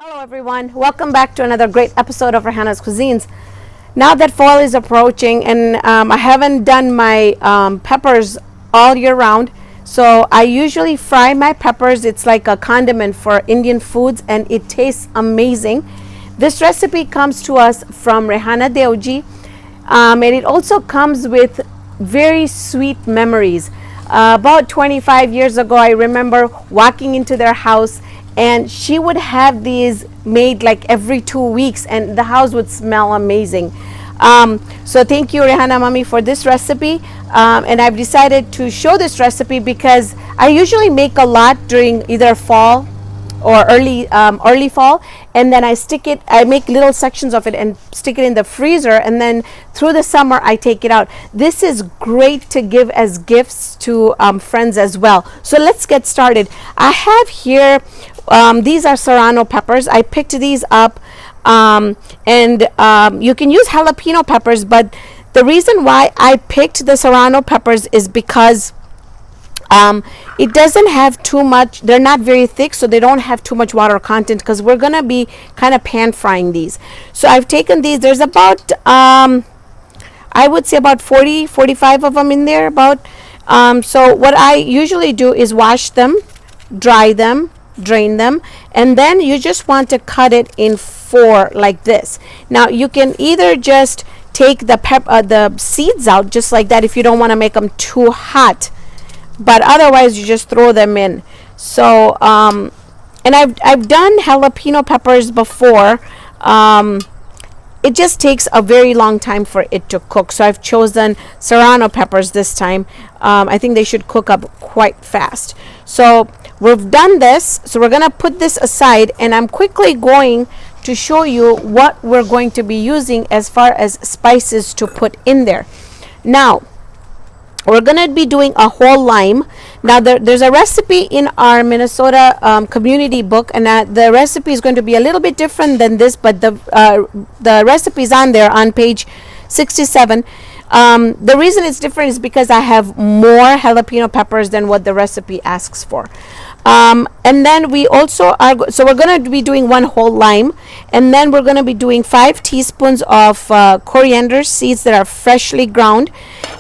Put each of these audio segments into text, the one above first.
Hello everyone, welcome back to another great episode of Raihana's Cuisines. Now that fall is approaching and I haven't done my peppers all year round, so I usually fry my peppers. It's like a condiment for Indian foods and it tastes amazing. This recipe comes to us from Raihana Deoji, and it also comes with very sweet memories. About 25 years ago, I remember walking into their house and she would have these made like every 2 weeks and the house would smell amazing. So thank you, Raihana Mami, for this recipe. And I've decided to show this recipe because I usually make a lot during either fall or early fall, and then I make little sections of it and stick it in the freezer, and then through the summer I take it out. This is great to give as gifts to friends as well. So let's get started. I have here these are Serrano peppers. I picked these up, and you can use jalapeno peppers, but the reason why I picked the Serrano peppers is because it doesn't have too much, they're not very thick, so they don't have too much water content because we're gonna be kind of pan frying these. So I've taken these, there's about I would say about 45 of them in there about. So what I usually do is wash them, dry them, drain them, and then you just want to cut it in four like this. Now you can either just take the seeds out just like that if you don't want to make them too hot, but otherwise you just throw them in. So and I've done jalapeno peppers before. It just takes a very long time for it to cook, so I've chosen Serrano peppers this time. I think they should cook up quite fast. So we've done this, so we're gonna put this aside, and I'm quickly going to show you what we're going to be using as far as spices to put in there. Now we're going to be doing a whole lime. Now there's a recipe in our Minnesota community book, and the recipe is going to be a little bit different than this, but the recipe is on there on page 67. The reason it's different is because I have more jalapeno peppers than what the recipe asks for. And then we also so we're going to be doing one whole lime, and then we're going to be doing 5 teaspoons of coriander seeds that are freshly ground.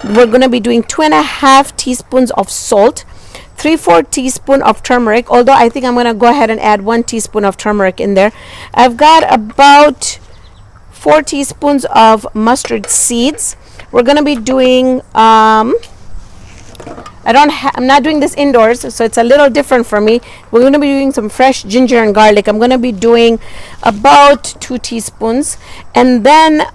We're going to be doing 2.5 teaspoons of salt, 3/4 teaspoon of turmeric, although I think I'm going to go ahead and add 1 teaspoon of turmeric in there. I've got about 4 teaspoons of mustard seeds. We're going to be doing I'm not doing this indoors, so it's a little different for me. We're going to be doing some fresh ginger and garlic. I'm going to be doing about 2 teaspoons. And then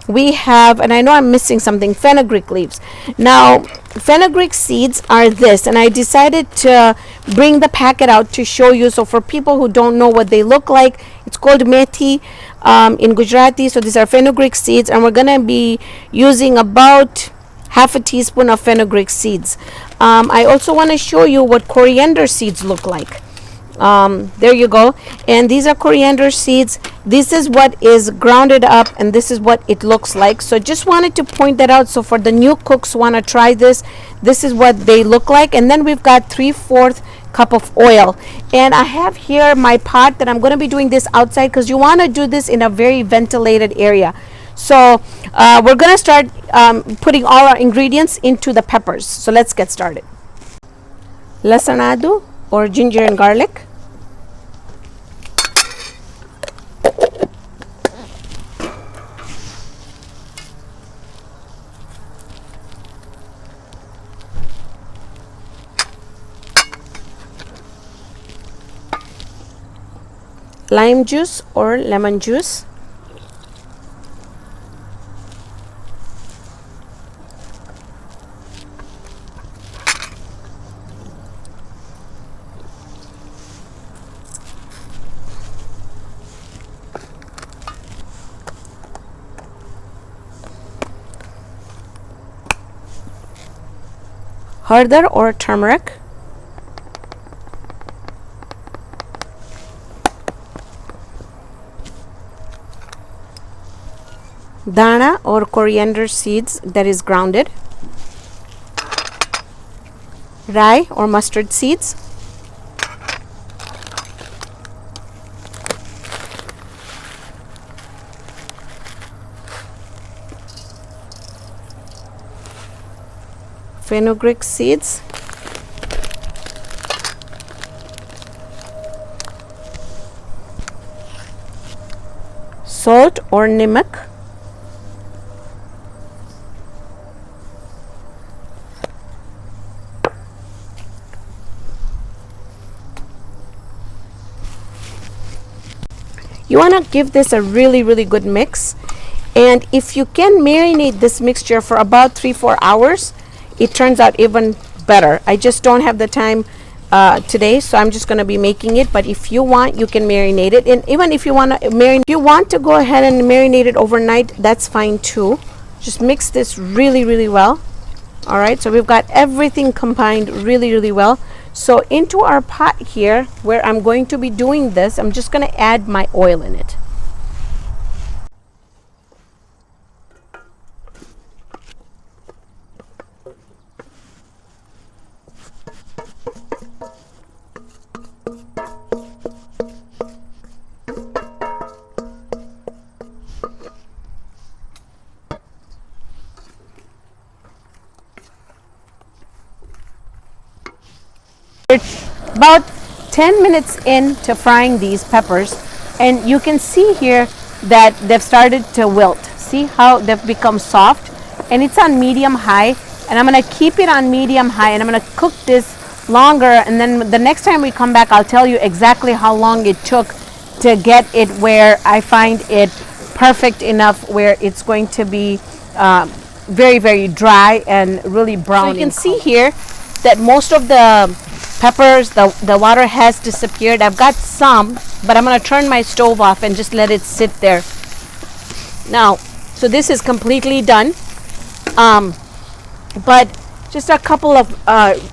we have, and I know I'm missing something, fenugreek leaves. Now fenugreek seeds are this, and I decided to bring the packet out to show you. So for people who don't know what they look like, it's called methi in Gujarati. So these are fenugreek seeds, and we're going to be using about 1/2 teaspoon of fenugreek seeds. I also want to show you what coriander seeds look like. There you go. And these are coriander seeds. This is what is grounded up, and this is what it looks like. So just wanted to point that out. So for the new cooks who want to try this, this is what they look like. And then we've got 3/4 cup of oil, and I have here my pot that I'm going to be doing this outside because you want to do this in a very ventilated area. So we're going to start putting all our ingredients into the peppers. So let's get started. Lasanado or ginger and garlic. Lime juice or lemon juice. Harder or turmeric. Dana or coriander seeds that is grounded. Rye or mustard seeds. fenugreek seeds, salt or nimic, you want to give this a really good mix. And if you can marinate this mixture for about 3-4 hours, it turns out even better. I just don't have the time today, so I'm just going to be making it. But if you want, you can marinate it. And even if you want to marinate, if you want to go ahead and marinate it overnight, that's fine too. Just mix this really well. All right, so we've got everything combined really well. So into our pot here, where I'm going to be doing this, I'm just going to add my oil in it. About 10 minutes into frying these peppers, and you can see here that they've started to wilt. See how they've become soft, and it's on medium high, and I'm going to keep it on medium high, and I'm going to cook this longer, and then the next time we come back I'll tell you exactly how long it took to get it where I find it perfect enough where it's going to be very dry and really brown. So you can see here that most of the peppers, the water has disappeared. I've got some, but I'm going to turn my stove off and just let it sit there. Now, so this is completely done. But just a couple of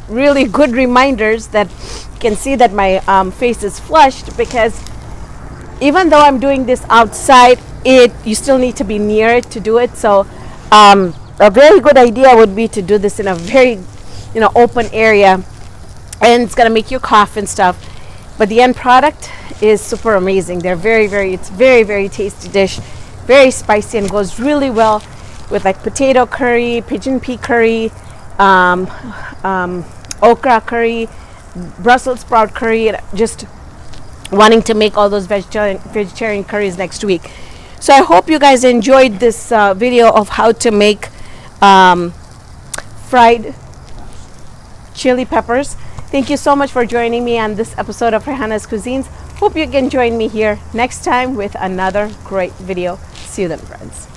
really good reminders that you can see that my face is flushed, because even though I'm doing this outside, you still need to be near it to do it. So a very good idea would be to do this in a very open area, and it's gonna make you cough and stuff, but the end product is super amazing. They're it's very tasty dish, very spicy, and goes really well with like potato curry, pigeon pea curry, okra curry, Brussels sprout curry, and just wanting to make all those vegetarian curries next week. So I hope you guys enjoyed this video of how to make fried chili peppers. Thank you so much for joining me on this episode of Raihana's Cuisines. Hope you can join me here next time with another great video. See you then, friends.